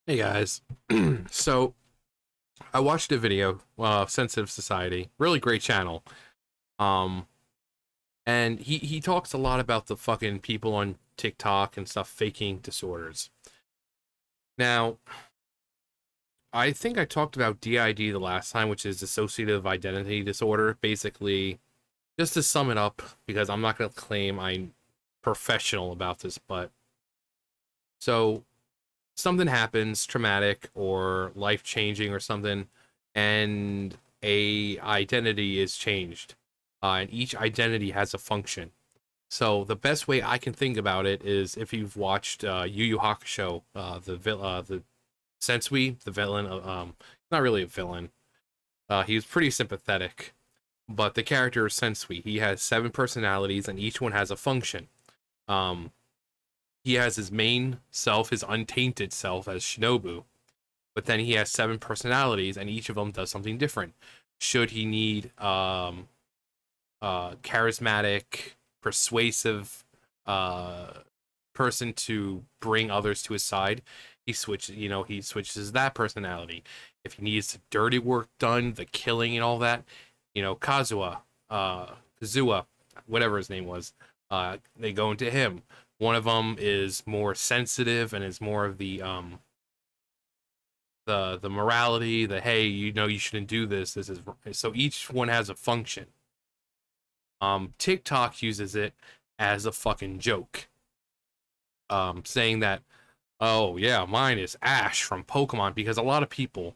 Hey guys. So I watched a video of Sensitive Society, really great channel. Um and he talks a lot about the fucking people on TikTok and stuff faking disorders. Now, I think I talked about DID the last time, which is dissociative identity disorder. Basically, just to sum it up, because I'm not going to claim I'm professional about this, but so something happens traumatic or life changing or something, and a identity is changed, and each identity has a function. So the best way I can think about it is if you've watched Yu Yu Hakusho, the Sensui, the villain, not really a villain. He was pretty sympathetic, but the character is Sensui. He has seven personalities, and each one has a function. Um, he has his main self, his untainted self as Shinobu, but then he has seven personalities, and each of them does something different. Should he need charismatic, persuasive uh, person to bring others to his side, he switches that personality. If he needs dirty work done, the killing and all that, Kazuha, whatever his name was, they go into him. One of them is more sensitive and is more of the morality, the hey, you shouldn't do this. This is so each one has a function. TikTok uses it as a fucking joke. Saying that, oh yeah, mine is Ash from Pokemon, because a lot of people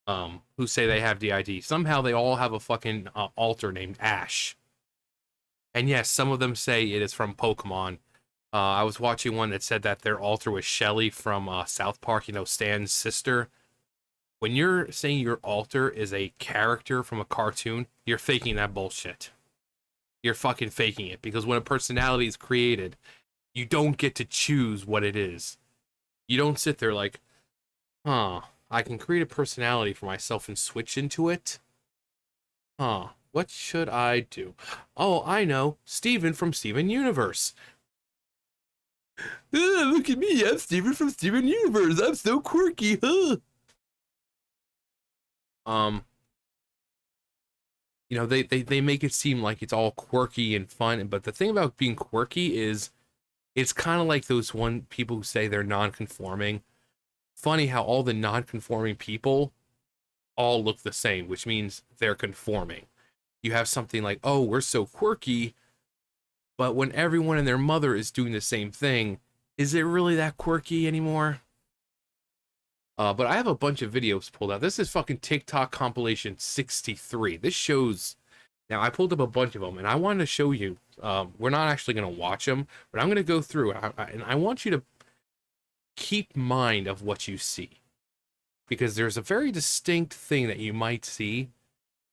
who say they have DID, somehow they all have a fucking alter named Ash. And yes, some of them say it is from Pokemon. I was watching one that said that their alter was Shelly from South Park, Stan's sister. When you're saying your alter is a character from a cartoon, you're faking that bullshit. You're fucking faking it, because when a personality is created, you don't get to choose what it is. You don't sit there like, huh, I can create a personality for myself and switch into it? Huh, what should I do? Oh, I know, Steven from Steven Universe. Look at me, I'm Steven from Steven Universe. I'm so quirky, huh? Um, they make it seem like it's all quirky and fun, but the thing about being quirky is it's kind of like those one people who say they're non-conforming. Funny how all the non-conforming people all look the same, which means they're conforming. You have something like, oh, we're so quirky, but when everyone and their mother is doing the same thing, is it really that quirky anymore? But I have a bunch of videos pulled out. This is fucking TikTok compilation 63. This shows. Now, I pulled up a bunch of them, and I wanted to show you. We're not actually going to watch them, but I'm going to go through, and I want you to keep mind of what you see. Because there's a very distinct thing that you might see,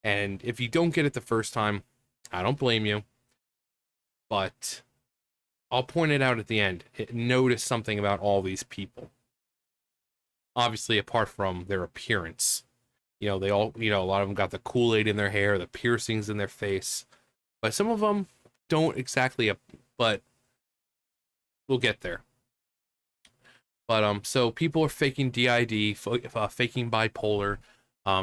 and if you don't get it the first time, I don't blame you. But I'll point it out at the end. Notice something about all these people. Obviously, apart from their appearance. They all, a lot of them got the Kool-Aid in their hair, the piercings in their face. But some of them don't exactly, but we'll get there. But, so people are faking DID, faking bipolar,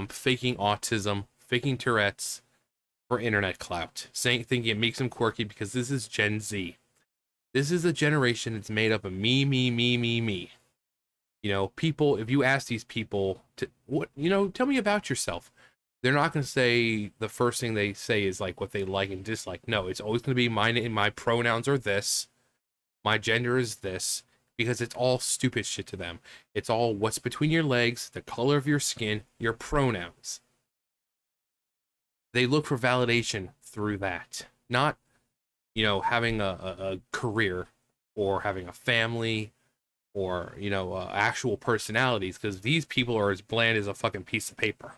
faking autism, faking Tourette's for internet clout, thinking it makes them quirky because this is Gen Z. This is a generation that's made up of me, me, me, me, me. People, if you ask these people tell me about yourself, they're not going to say the first thing they say is like what they like and dislike. No, it's always going to be my pronouns are this, my gender is this, because it's all stupid shit to them. It's all what's between your legs, the color of your skin, your pronouns. They look for validation through that, not having a career or having a family or actual personalities, because these people are as bland as a fucking piece of paper.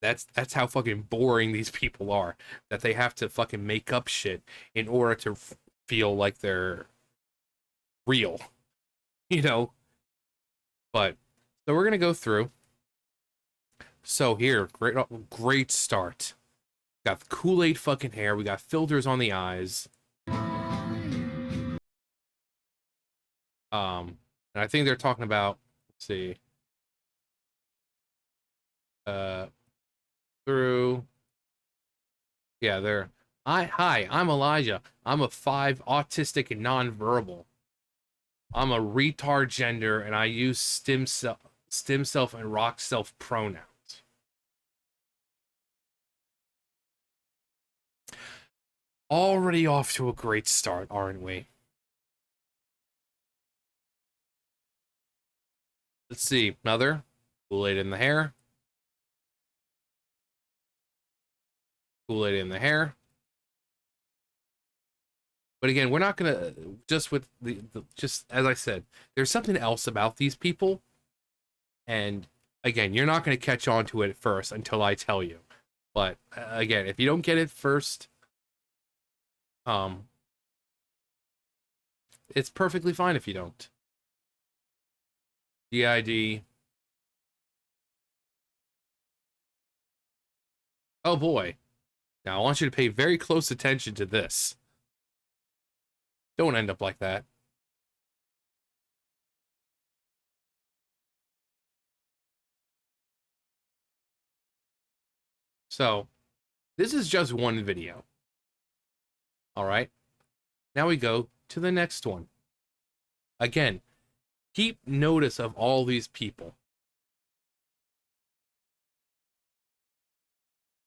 That's how fucking boring these people are, that they have to fucking make up shit in order to feel like they're real, you know but so we're gonna go through. So here, great start. Got the Kool-Aid fucking hair, we got filters on the eyes. And I think they're talking about Let's see. Uh, through. Yeah, there. Hi, I'm Elijah. I'm a 5, autistic and nonverbal. I'm a retard gender, and I use stem self, and rock self pronouns. Already off to a great start, aren't we? Let's see. Another. Kool-Aid in the hair. Kool-Aid in the hair. But again, we're not gonna just with just as I said, there's something else about these people, and again, you're not gonna catch on to it at first until I tell you. But again, if you don't get it first, um, it's perfectly fine if you don't. DID. Oh boy. Now I want you to pay very close attention to this. Don't end up like that. So, this is just one video. All right. Now we go to the next one. Again, keep notice of all these people.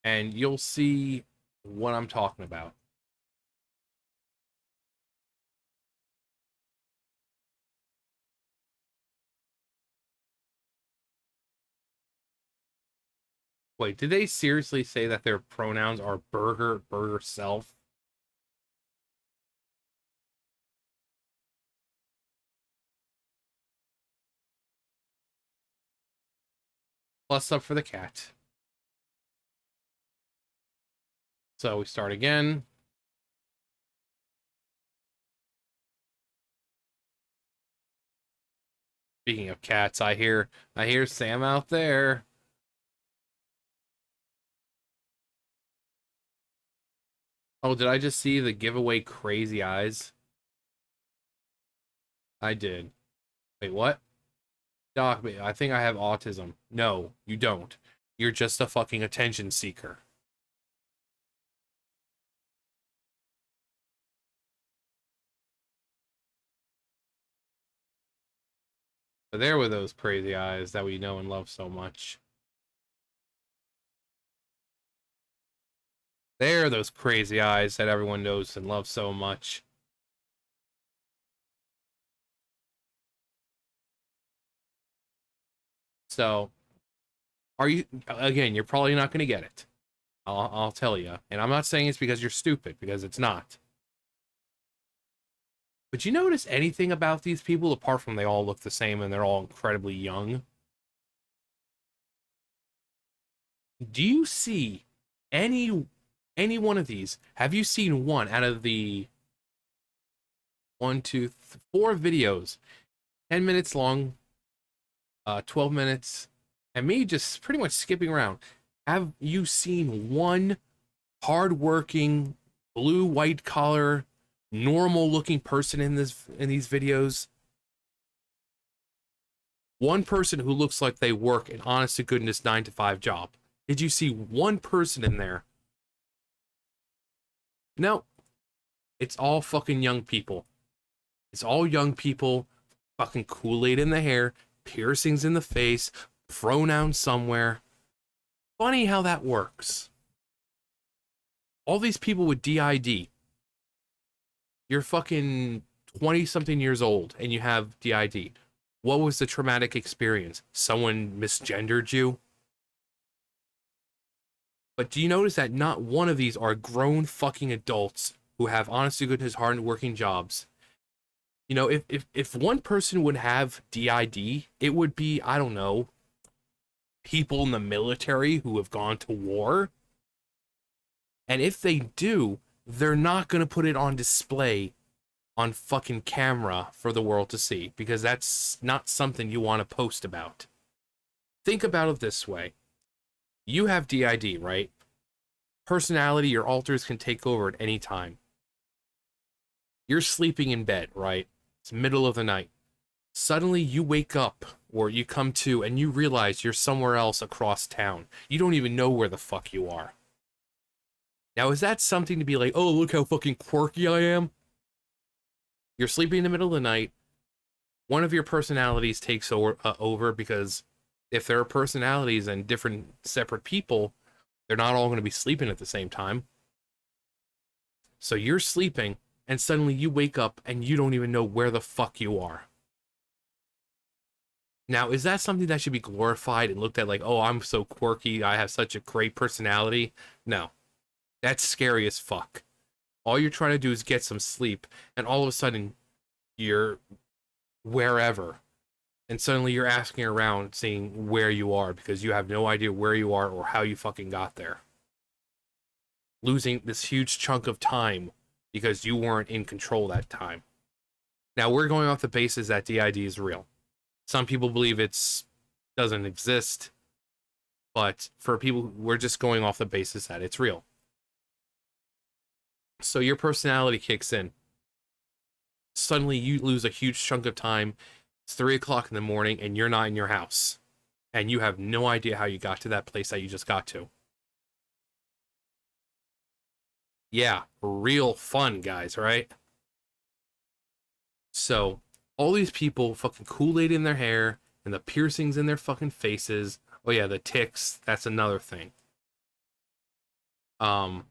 And you'll see what I'm talking about. Wait, did they seriously say that their pronouns are burger self? Plus up for the cat. So we start again. Speaking of cats, I hear Sam out there. Oh, did I just see the giveaway crazy eyes? I did. Wait, what? Doc, I think I have autism. No, you don't. You're just a fucking attention seeker. But there were those crazy eyes that we know and love so much. There are those crazy eyes that everyone knows and loves so much. So, are you, again, you're probably not going to get it. I'll tell you. And I'm not saying it's because you're stupid, because it's not. But you notice anything about these people apart from they all look the same and they're all incredibly young? Do you see any one of these? Have you seen one out of the 4 videos, 10 minutes long, 12 minutes, and me just pretty much skipping around? Have you seen one hardworking, blue, white collar, normal looking person in these videos? One person who looks like they work an honest to goodness 9 to 5 job. Did you see one person in there? No. It's all fucking young people. It's all young people, fucking Kool-Aid in the hair, piercings in the face, pronouns somewhere. Funny how that works. All these people with DID. You're fucking 20-something years old and you have DID. What was the traumatic experience? Someone misgendered you? But do you notice that not one of these are grown fucking adults who have honest to goodness hard-working jobs? You know, if one person would have DID, it would be, I don't know, people in the military who have gone to war. And if they do, they're not going to put it on display on fucking camera for the world to see, because that's not something you want to post about. Think about it this way. You have DID, right? Personality, your alters can take over at any time. You're sleeping in bed, right? It's middle of the night. Suddenly you wake up or you come to and you realize you're somewhere else across town. You don't even know where the fuck you are. Now, is that something to be like, oh, look how fucking quirky I am? You're sleeping in the middle of the night. One of your personalities takes over because if there are personalities and different separate people, they're not all going to be sleeping at the same time. So you're sleeping, and suddenly you wake up and you don't even know where the fuck you are. Now, is that something that should be glorified and looked at like, oh, I'm so quirky, I have such a great personality? No. That's scary as fuck. All you're trying to do is get some sleep, and all of a sudden, you're wherever. And suddenly you're asking around, seeing where you are, because you have no idea where you are or how you fucking got there. Losing this huge chunk of time because you weren't in control that time. Now, we're going off the basis that DID is real. Some people believe it's doesn't exist, but for people, we're just going off the basis that it's real. So your personality kicks in. Suddenly you lose a huge chunk of time. It's 3 o'clock in the morning and you're not in your house. And you have no idea how you got to that place that you just got to. Yeah, real fun, guys, right? So, all these people, fucking Kool-Aid in their hair, and the piercings in their fucking faces. Oh yeah, the ticks, that's another thing. The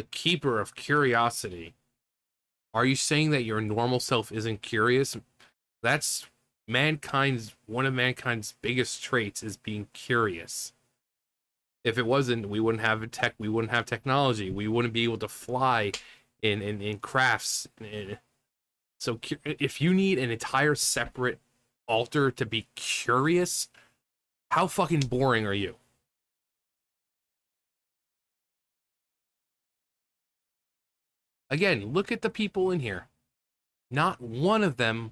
keeper of curiosity. Are you saying that your normal self isn't curious? That's one of mankind's biggest traits is being curious. If it wasn't, we wouldn't have we wouldn't have technology. We wouldn't be able to fly in crafts. So if you need an entire separate altar to be curious, how fucking boring are you? Again, look at the people in here. Not one of them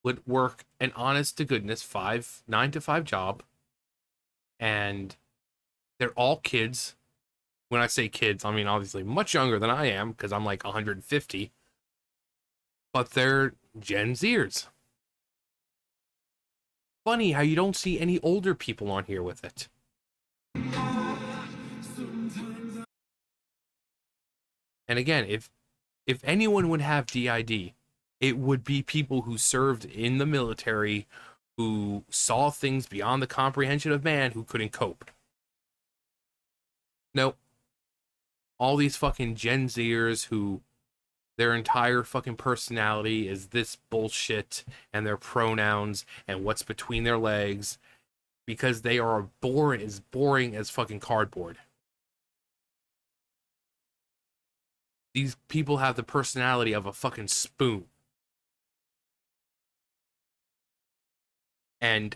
would work an honest to goodness 9 to 5 job, and they're all kids. When I say kids, I mean obviously much younger than I am, because I'm like 150, but they're Gen Zers. Funny how you don't see any older people on here with it. And again, if anyone would have DID, it would be people who served in the military, who saw things beyond the comprehension of man, who couldn't cope. Nope. All these fucking Gen Zers who their entire fucking personality is this bullshit and their pronouns and what's between their legs, because they are boring as fucking cardboard. These people have the personality of a fucking spoon. And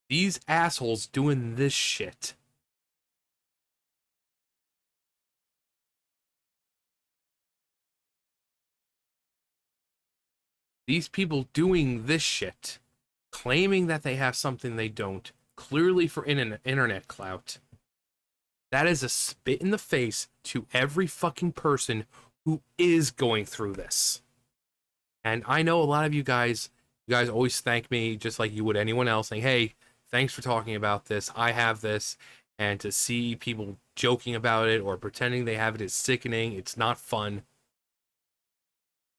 these assholes doing this shit. These people doing this shit, claiming that they have something they don't, clearly for internet clout. That is a spit in the face to every fucking person who is going through this. And I know a lot of you guys always thank me just like you would anyone else, saying, hey, thanks for talking about this. I have this. And to see people joking about it or pretending they have it is sickening. It's not fun.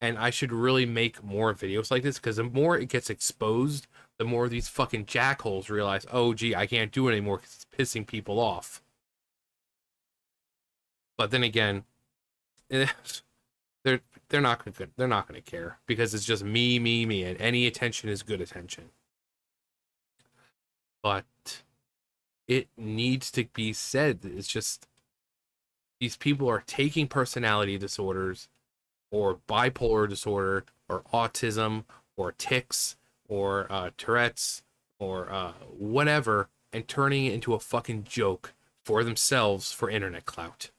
And I should really make more videos like this, because the more it gets exposed, the more these fucking jackholes realize, oh, gee, I can't do it anymore because it's pissing people off. But then again, they're not gonna care, because it's just me, and any attention is good attention. But it needs to be said. It's just these people are taking personality disorders, or bipolar disorder, or autism, or tics, or Tourette's, or whatever, and turning it into a fucking joke for themselves for internet clout.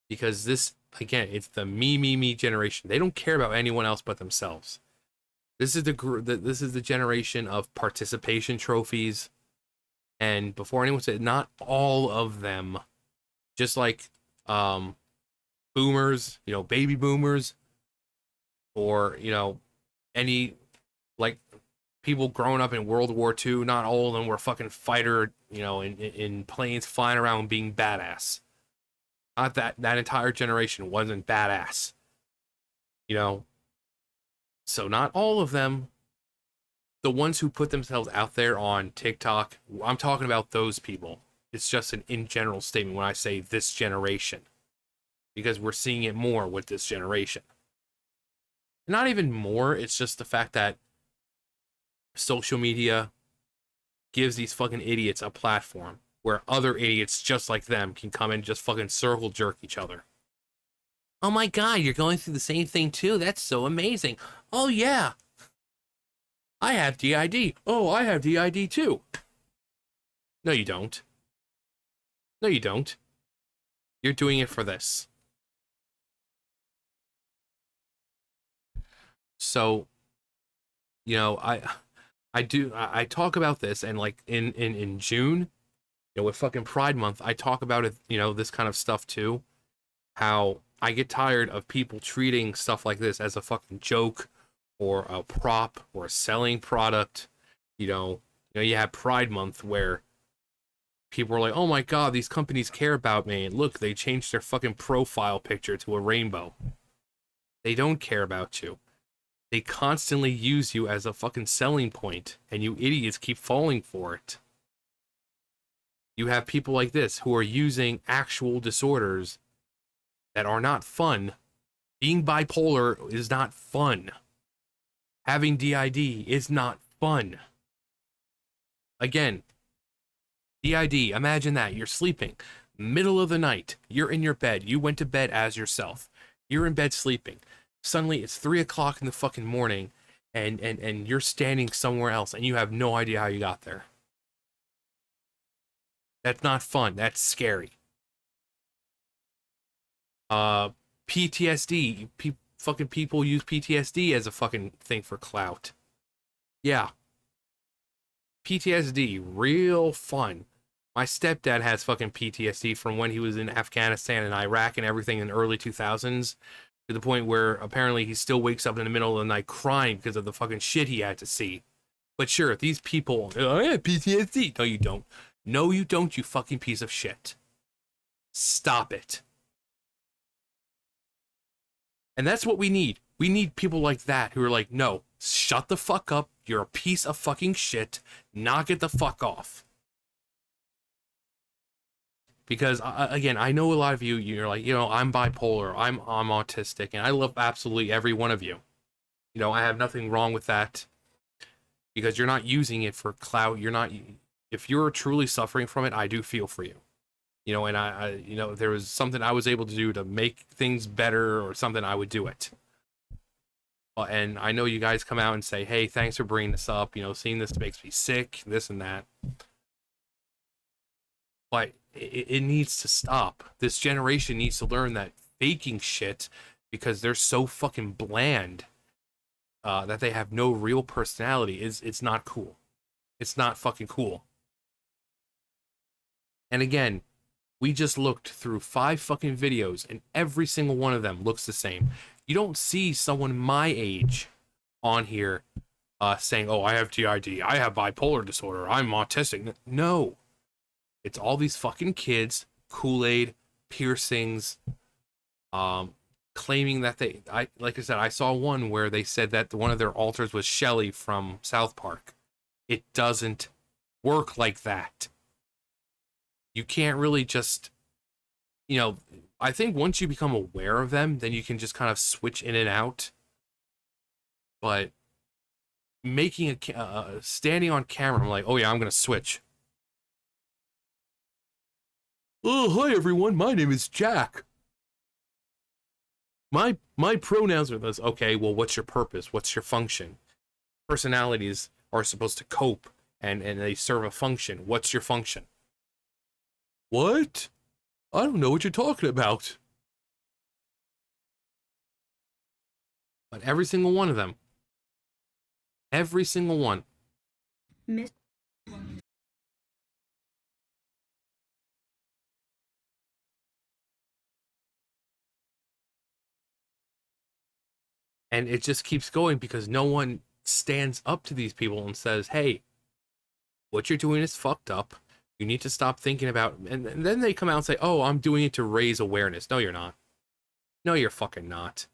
Because this, again, it's the me generation. They don't care about anyone else but themselves. This is the generation of participation trophies, And before anyone said, not all of them, just like um boomers, baby boomers, or any like people growing up in World War II, not all of them were fucking fighter, in planes flying around being badass. Not that entire generation wasn't badass, you know. So not all of them. The ones who put themselves out there on TikTok, I'm talking about those people. It's just an in general statement when I say this generation, because we're seeing it more with this generation. Not even more, it's just the fact that social media gives these fucking idiots a platform where other idiots just like them can come and just fucking circle jerk each other. Oh my god, you're going through the same thing too? That's so amazing. Oh yeah, I have DID. Oh, I have DID too. No, you don't. No, you don't. You're doing it for this. So, I talk about this, and like in June, with fucking Pride Month, I talk about it, this kind of stuff too. How I get tired of people treating stuff like this as a fucking joke or a prop or a selling product. You have Pride Month where people are like, "Oh my god, these companies care about me." And look, they changed their fucking profile picture to a rainbow. They don't care about you. They constantly use you as a fucking selling point, and you idiots keep falling for it. You have people like this who are using actual disorders that are not fun. Being bipolar is not fun. Having DID is not fun. Again, DID, imagine that. You're sleeping, middle of the night. You're in your bed. You went to bed as yourself. You're in bed sleeping. Suddenly it's 3 o'clock in the fucking morning, and you're standing somewhere else, and you have no idea how you got there. That's not fun. That's scary. PTSD. Fucking people use PTSD as a fucking thing for clout. Yeah. PTSD, real fun. My stepdad has fucking PTSD from when he was in Afghanistan and Iraq and everything in the early 2000s, to the point where apparently he still wakes up in the middle of the night crying because of the fucking shit he had to see. But sure, these people, oh, I have PTSD. No, you don't. No, you don't, you fucking piece of shit. Stop it. And that's what we need. We need people like that who are like, no, shut the fuck up. You're a piece of fucking shit. Knock it the fuck off. Because again, I know a lot of you, you're like, I'm bipolar, I'm autistic, and I love absolutely every one of you. I have nothing wrong with that, because you're not using it for clout. You're not. If you're truly suffering from it, I do feel for you. And there was something I was able to do to make things better or something, I would do it. And I know you guys come out and say, hey, thanks for bringing this up. Seeing this makes me sick, this and that. But it needs to stop. This generation needs to learn that faking shit, because they're so fucking bland, that they have no real personality, it's not cool. It's not fucking cool. And again, we just looked through 5 fucking videos, and every single one of them looks the same. You don't see someone my age on here saying, oh, I have TID, I have bipolar disorder, I'm autistic. No. It's all these fucking kids, Kool-Aid, piercings, claiming that like I said, I saw one where they said that one of their alters was Shelly from South Park. It doesn't work like that. You can't really just, I think once you become aware of them, then you can just kind of switch in and out. But making standing on camera, I'm like, oh yeah, I'm gonna switch. Oh, hi everyone, my name is Jack. My pronouns are this. Okay, well, what's your purpose? What's your function? Personalities are supposed to cope, and they serve a function. What's your function? What? I don't know what you're talking about. But every single one of them, every single one. And it just keeps going because no one stands up to these people and says, hey, what you're doing is fucked up. You need to stop thinking about, and then they come out and say, oh, I'm doing it to raise awareness. No, you're not. No, you're fucking not.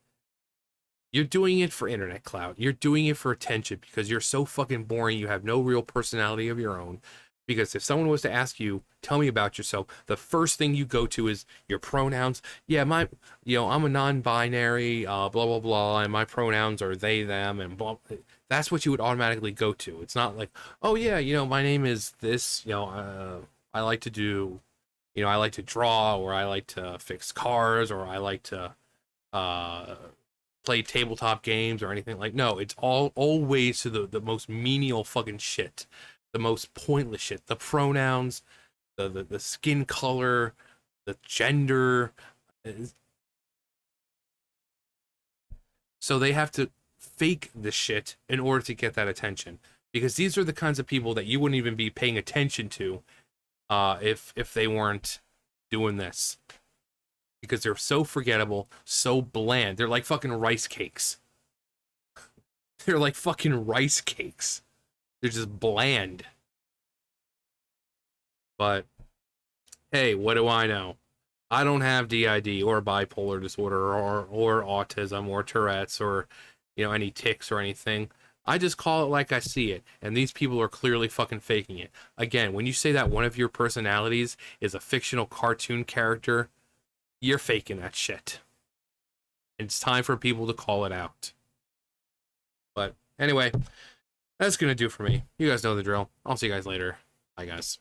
You're doing it for internet clout. You're doing it for attention because you're so fucking boring. You have no real personality of your own. Because if someone was to ask you, tell me about yourself, the first thing you go to is your pronouns. Yeah, I'm a non-binary, blah, blah, blah, and my pronouns are they, them, and blah. That's what you would automatically go to. It's not like, oh, yeah, my name is this, I like to do, I like to draw, or I like to fix cars, or I like to, play tabletop games or anything. Like, no, it's always to the most menial fucking shit, the most pointless shit, the pronouns, the skin color, the gender. So they have to fake this shit in order to get that attention, because these are the kinds of people that you wouldn't even be paying attention to if they weren't doing this, because they're so forgettable, so bland. They're like fucking rice cakes. They're like fucking rice cakes. They're just bland. But hey, what do I know? I don't have DID or bipolar disorder or autism or Tourette's or any tics or anything. I just call it like I see it, and these people are clearly fucking faking it. Again, when you say that one of your personalities is a fictional cartoon character, you're faking that shit. It's time for people to call it out. But anyway, that's gonna do for me. You guys know the drill. I'll see you guys later. Bye, guys.